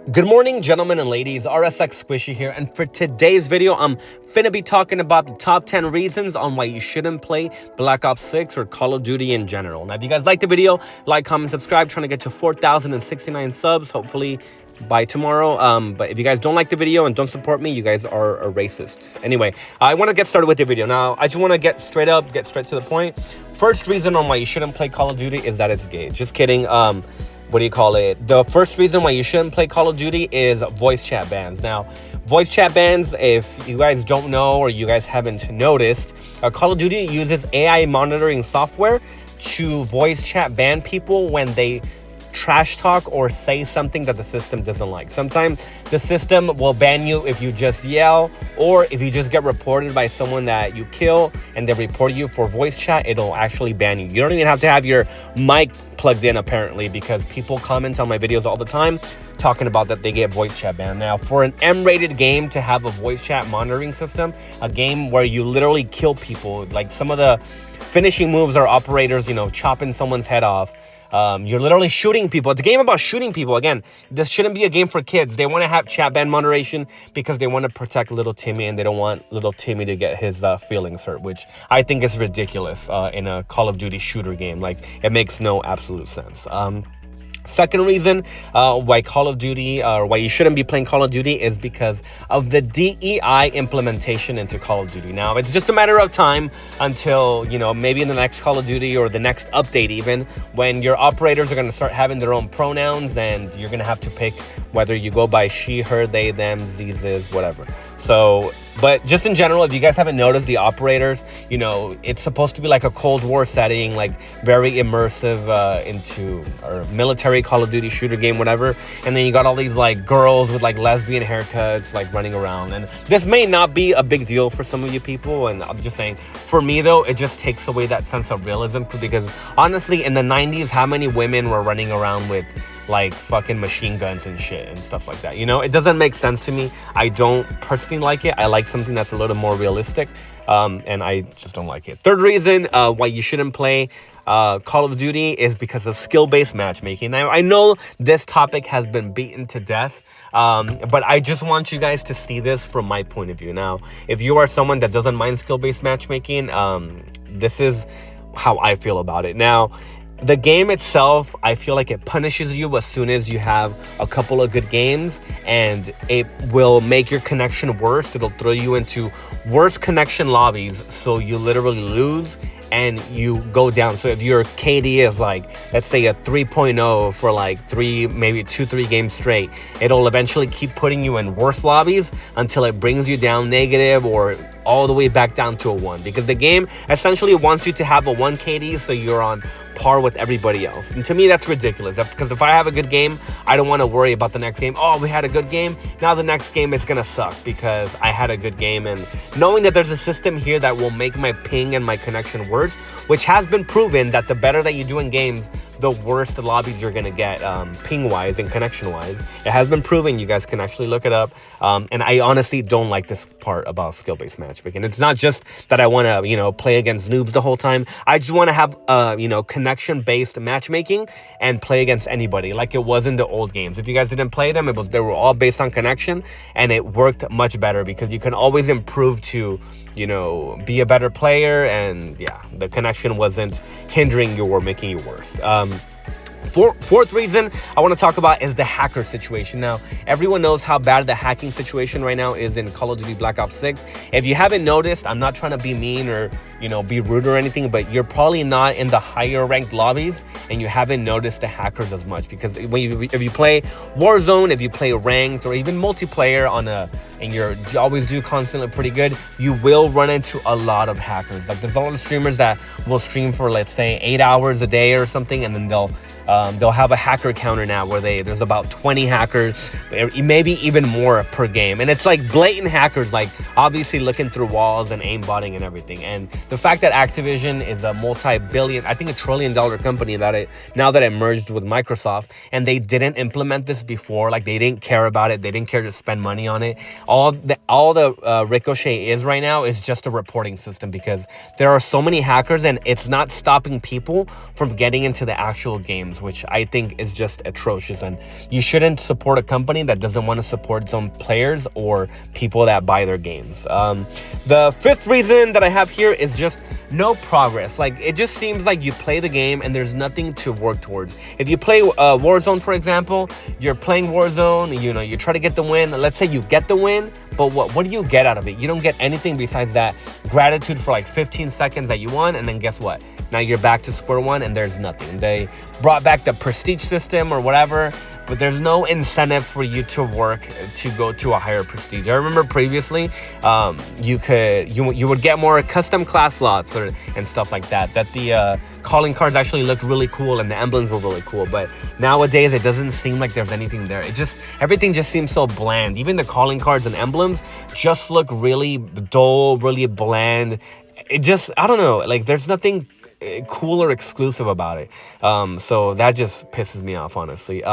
Good morning, gentlemen and ladies. RSX Squishy here, and for today's video, I'm finna be talking about the top 10 reasons on why you shouldn't play Black Ops 6 or Call of Duty in general. Now, if you guys like the video, like, comment, subscribe. Trying to get to 4,069 subs, hopefully by tomorrow. But if you guys don't like the video and don't support me, you guys are racists. Anyway, I want to get started with the video. Now, I just want to get straight to the point. First reason on why you shouldn't play Call of Duty is that it's gay. Just kidding. What do you call it? The first reason why you shouldn't play Call of Duty is voice chat bans. Now, voice chat bans, if you guys don't know or you guys haven't noticed, Call of Duty uses AI monitoring software to voice chat ban people when they trash talk or say something that the system doesn't like. Sometimes the system will ban you if you just yell, or if you just get reported by someone that you kill and they report you for voice chat, it'll actually ban you. You don't even have to have your mic plugged in, apparently, because people comment on my videos all the time talking about that they get voice chat banned. Now, for an M-rated game to have a voice chat monitoring system, a game where you literally kill people, like some of the finishing moves are operators, chopping someone's head off. You're literally shooting people. It's a game about shooting people. Again, this shouldn't be a game for kids. They want to have chat ban moderation because they want to protect little Timmy, and they don't want little Timmy to get his feelings hurt, which I think is ridiculous in a Call of Duty shooter game. Like, it makes no absolute sense. Second reason why Call of Duty, or why you shouldn't be playing Call of Duty, is because of the DEI implementation into Call of Duty. Now, it's just a matter of time until, maybe in the next Call of Duty or the next update even, when your operators are going to start having their own pronouns, and you're going to have to pick whether you go by she, her, they, them, these, whatever. So, but just in general, if you guys haven't noticed, the operators, it's supposed to be like a Cold War setting, like very immersive into our military Call of Duty shooter game, whatever. And then you got all these like girls with like lesbian haircuts like running around. And this may not be a big deal for some of you people. And I'm just saying, for me though, it just takes away that sense of realism, because honestly, in the 90s, how many women were running around with like fucking machine guns and shit and stuff like that? It doesn't make sense to me. I don't personally like it. I like something that's a little more realistic, and I just don't like it. Third reason why you shouldn't play Call of Duty is because of skill-based matchmaking. Now, I know this topic has been beaten to death, but I just want you guys to see this from my point of view. Now, if you are someone that doesn't mind skill-based matchmaking, this is how I feel about it. Now, the game itself, I feel like it punishes you as soon as you have a couple of good games, and it will make your connection worse. It'll throw you into worse connection lobbies, so you literally lose and you go down. So if your KD is like, let's say a 3.0 for like maybe 2-3 games straight, it'll eventually keep putting you in worse lobbies until it brings you down negative or all the way back down to a 1, because the game essentially wants you to have a 1 KD so you're on par with everybody else. And to me, that's ridiculous, because if I have a good game, I don't want to worry about the next game. Oh, we had a good game, now the next game is gonna suck because I had a good game. And knowing that there's a system here that will make my ping and my connection worse, which has been proven that the better that you do in games, the worse the lobbies you're gonna get, ping wise and connection wise. It has been proven. You guys can actually look it up. And I honestly don't like this part about skill-based matchmaking. It's not just that I want to play against noobs the whole time. I just want to have connection-based matchmaking and play against anybody like it was in the old games. If you guys didn't play them, they were all based on connection, and it worked much better because you can always improve to be a better player, and yeah, the connection wasn't hindering you or making you worse. Fourth reason I want to talk about is the hacker situation. Now, everyone knows how bad the hacking situation right now is in Call of Duty Black Ops 6. If you haven't noticed, I'm not trying to be mean or be rude or anything, but you're probably not in the higher ranked lobbies and you haven't noticed the hackers as much, because if you play Warzone, if you play ranked or even multiplayer and you always do constantly pretty good, you will run into a lot of hackers. Like, there's a lot of streamers that will stream for, let's say, 8 hours a day or something, and then they'll have a hacker counter now where there's about 20 hackers, maybe even more per game. And it's like blatant hackers, like obviously looking through walls and aimbotting and everything. And the fact that Activision is a multi-billion, I think $1 trillion company now that it merged with Microsoft, and they didn't implement this before, like they didn't care about it, they didn't care to spend money on it. All the Ricochet is right now is just a reporting system, because there are so many hackers and it's not stopping people from getting into the actual games. games, which I think is just atrocious. And you shouldn't support a company that doesn't want to support its own players or people that buy their games. The fifth reason that I have here is just no progress. Like, it just seems like you play the game and there's nothing to work towards. If you play Warzone, for example, you're playing Warzone, you know, you try to get the win. Let's say you get the win, but what do you get out of it? You don't get anything besides that gratitude for like 15 seconds that you won, and then guess what? Now you're back to square one and there's nothing. They brought back the prestige system or whatever, but there's no incentive for you to work to go to a higher prestige. I remember previously, you would get more custom class slots and stuff like that. That the calling cards actually looked really cool and the emblems were really cool. But nowadays, it doesn't seem like there's anything there. Everything just seems so bland. Even the calling cards and emblems just look really dull, really bland. I don't know. Like, there's nothing cool or exclusive about it. So that just pisses me off, honestly.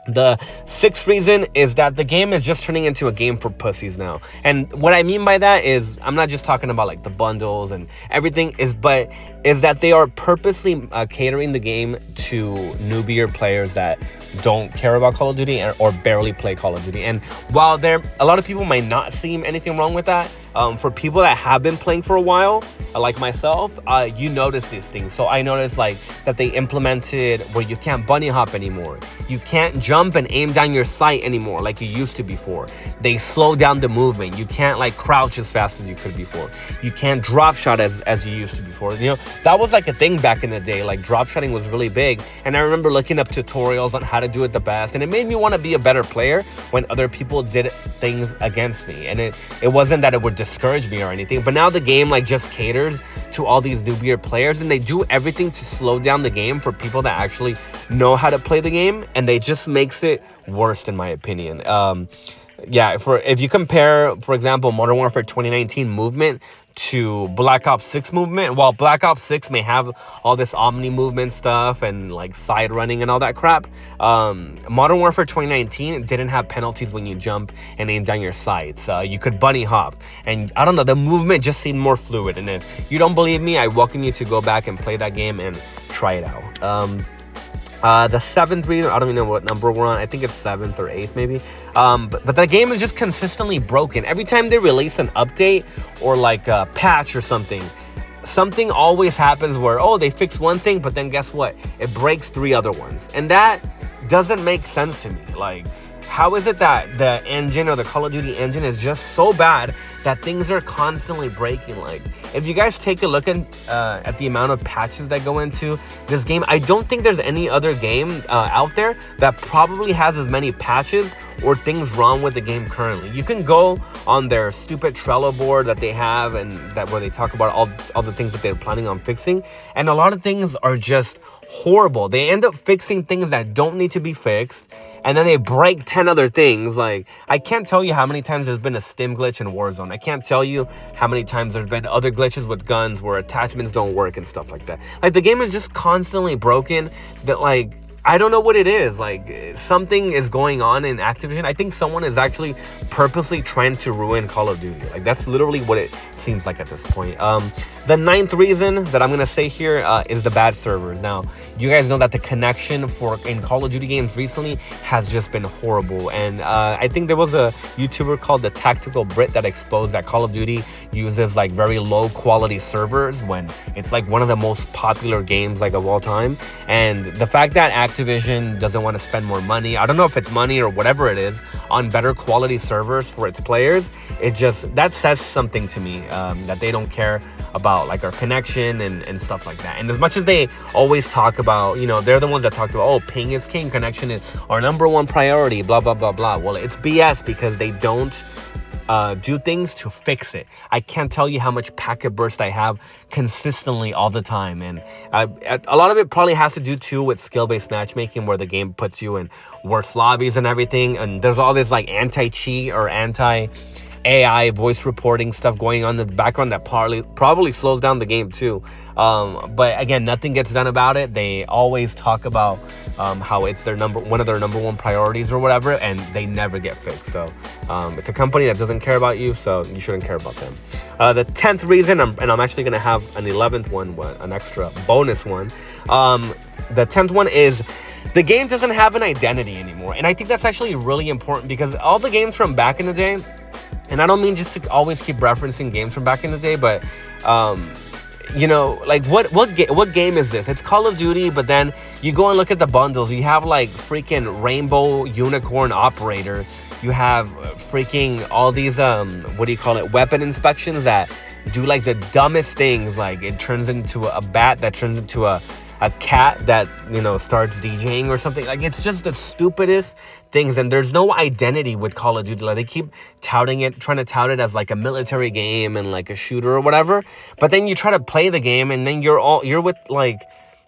The sixth reason is that the game is just turning into a game for pussies now. And what I mean by that is, I'm not just talking about like the bundles and everything, but that they are purposely catering the game to newbier players that don't care about Call of Duty or barely play Call of Duty. And while a lot of people might not see anything wrong with that, for people that have been playing for a while, like myself, you notice these things. So I noticed like that they implemented where you can't bunny hop anymore. You can't jump and aim down your sight anymore like you used to before. They slow down the movement. You can't like crouch as fast as you could before. You can't drop shot as you used to before. You know, that was like a thing back in the day. Like, drop shotting was really big. And I remember looking up tutorials on how to do it the best. And it made me want to be a better player when other people did things against me. And it wasn't that it would discourage me or anything, but now the game like just caters to all these newbier players, and they do everything to slow down the game for people that actually know how to play the game, and they just makes it worse in my opinion. If you compare, for example, Modern Warfare 2019 movement to Black Ops 6 movement, while Black Ops 6 may have all this omni movement stuff and like side running and all that crap, Modern Warfare 2019 didn't have penalties when you jump and aim down your sights. You could bunny hop, and I don't know, the movement just seemed more fluid. And if you don't believe me, I welcome you to go back and play that game and try it out. The seventh reason, I don't even know what number we're on. I think it's 7th or 8th maybe. But the game is just consistently broken. Every time they release an update or like a patch or something always happens where, oh, they fix one thing, but then guess what? It breaks 3 other ones. And that doesn't make sense to me. Like, how is it that the engine or the Call of Duty engine is just so bad that things are constantly breaking? Like, if you guys take a look at the amount of patches that go into this game, I don't think there's any other game out there that probably has as many patches or things wrong with the game currently. You can go on their stupid Trello board that they have, and that where they talk about all the things that they're planning on fixing, and a lot of things are just horrible. They end up fixing things that don't need to be fixed, and then they break 10 other things. Like, I can't tell you how many times there's been a stim glitch in Warzone. I can't tell you how many times there's been other glitches with guns where attachments don't work and stuff like that. Like, the game is just constantly broken. That, like, I don't know what it is. Like, something is going on in Activision. I think someone is actually purposely trying to ruin Call of Duty. Like, that's literally what it seems like at this point. The 9th reason that I'm going to say here is the bad servers. Now, you guys know that the connection in Call of Duty games recently has just been horrible. And I think there was a YouTuber called the Tactical Brit that exposed that Call of Duty uses like very low quality servers when it's like one of the most popular games like of all time. And the fact that Activision doesn't want to spend more money, I don't know if it's money or whatever it is, on better quality servers for its players, that says something to me, that they don't care about like our connection and stuff like that. And as much as they always talk about, you know, they're the ones that talk about, oh, ping is king, connection is our #1 priority, blah blah blah blah. Well, it's BS because they don't do things to fix it. I can't tell you how much packet burst I have consistently all the time, and a lot of it probably has to do too with skill-based matchmaking, where the game puts you in worse lobbies and everything, and there's all this like anti-cheat or anti-AI voice reporting stuff going on in the background that probably slows down the game too. But again, nothing gets done about it. They always talk about how it's one of their #1 priorities or whatever, and they never get fixed. So it's a company that doesn't care about you, so you shouldn't care about them. The 10th reason, and I'm actually going to have an 11th one, an extra bonus one. the 10th one is the game doesn't have an identity anymore. And I think that's actually really important because all the games from back in the day, and I don't mean just to always keep referencing games from back in the day, but you know, like what game is this? It's Call of Duty, but then you go and look at the bundles. You have like freaking Rainbow Unicorn Operator. You have freaking all these what do you call it? Weapon inspections that do like the dumbest things. Like it turns into a bat that turns into a cat that, you know, starts DJing or something. Like it's just the stupidest things, and there's no identity with Call of Duty. Like they keep touting it, trying to tout it as like a military game and like a shooter or whatever, but then you try to play the game and then you're with like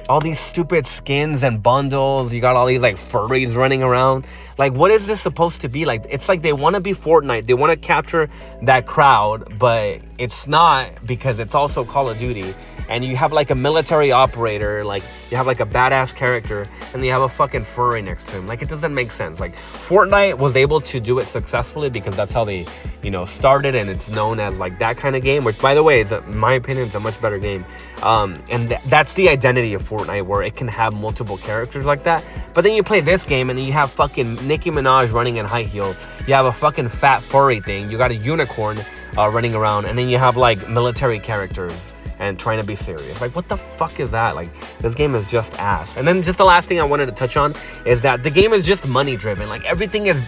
all these stupid skins and bundles. You got all these like furries running around. Like, what is this supposed to be? Like, it's like they want to be Fortnite. They want to capture that crowd, but it's not, because it's also Call of Duty. And you have like a military operator, like you have like a badass character, and you have a fucking furry next to him. Like, it doesn't make sense. Like, Fortnite was able to do it successfully because that's how they, you know, started, and it's known as like that kind of game, which, by the way, is, in my opinion, is a much better game. And that's the identity of Fortnite, where it can have multiple characters like that. But then you play this game, and then you have fucking Nicki Minaj running in high heels. You have a fucking fat furry thing. You got a unicorn running around, and then you have like military characters and trying to be serious. Like, what the fuck is that? Like, this game is just ass. And then just the last thing I wanted to touch on is that the game is just money driven. Like, everything is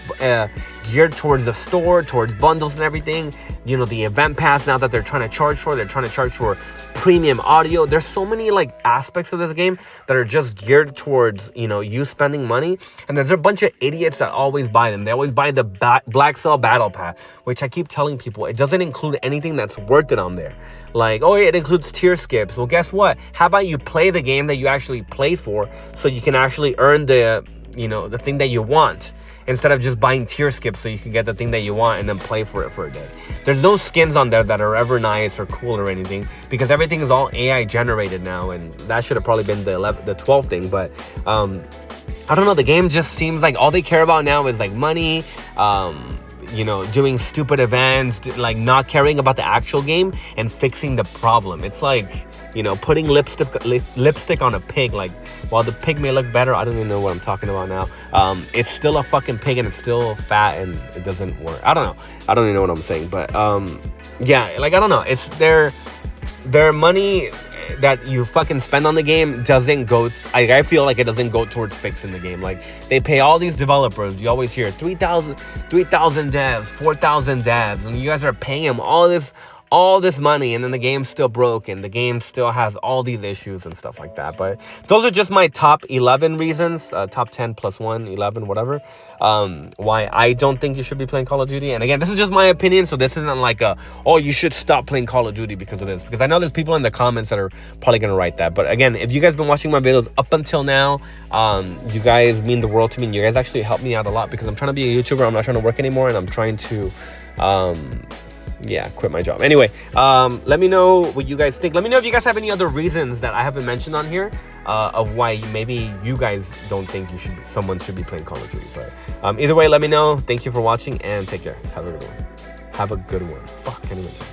geared towards the store, towards bundles and everything. You know, the event pass now that they're trying to charge for, they're trying to charge for premium audio. There's so many like aspects of this game that are just geared towards, you know, you spending money. And there's a bunch of idiots that always buy them. They always buy the Black Cell Battle Pass, which I keep telling people, it doesn't include anything that's worth it on there. Like, oh, it includes tier skips. Well, guess what? How about you play the game that you actually play for, so you can actually earn the, you know, the thing that you want, instead of just buying tier skips so you can get the thing that you want and then play for it for a day. There's no skins on there that are ever nice or cool or anything, because everything is all AI generated now, and that should have probably been the 12th thing. But I don't know, the game just seems like all they care about now is like money, you know, doing stupid events, like not caring about the actual game and fixing the problem. It's like, you know, putting lipstick on a pig. Like, while the pig may look better, I don't even know what I'm talking about now. It's still a fucking pig, and it's still fat, and it doesn't work. I don't know. I don't even know what I'm saying. But yeah, like, I don't know. It's their money that you fucking spend on the game doesn't go, I feel like it doesn't go towards fixing the game. Like, they pay all these developers. You always hear 3,000 devs, 4,000 devs, and you guys are paying them all this money, and then the game's still broken. The game still has all these issues and stuff like that. But those are just my top 11 reasons, top 10 plus 1, 11, whatever, why I don't think you should be playing Call of Duty. And again, this is just my opinion, so this isn't like oh, you should stop playing Call of Duty because of this, because I know there's people in the comments that are probably gonna write that. But again, if you guys been watching my videos up until now, you guys mean the world to me, and you guys actually help me out a lot, because I'm trying to be a YouTuber. I'm not trying to work anymore, and I'm trying to quit my job. Anyway, let me know what you guys think. Let me know if you guys have any other reasons that I haven't mentioned on here, of why maybe you guys don't think someone should be playing Call of Duty. But either way, let me know. Thank you for watching, and take care. Have a good one. Fuck, can't even talk.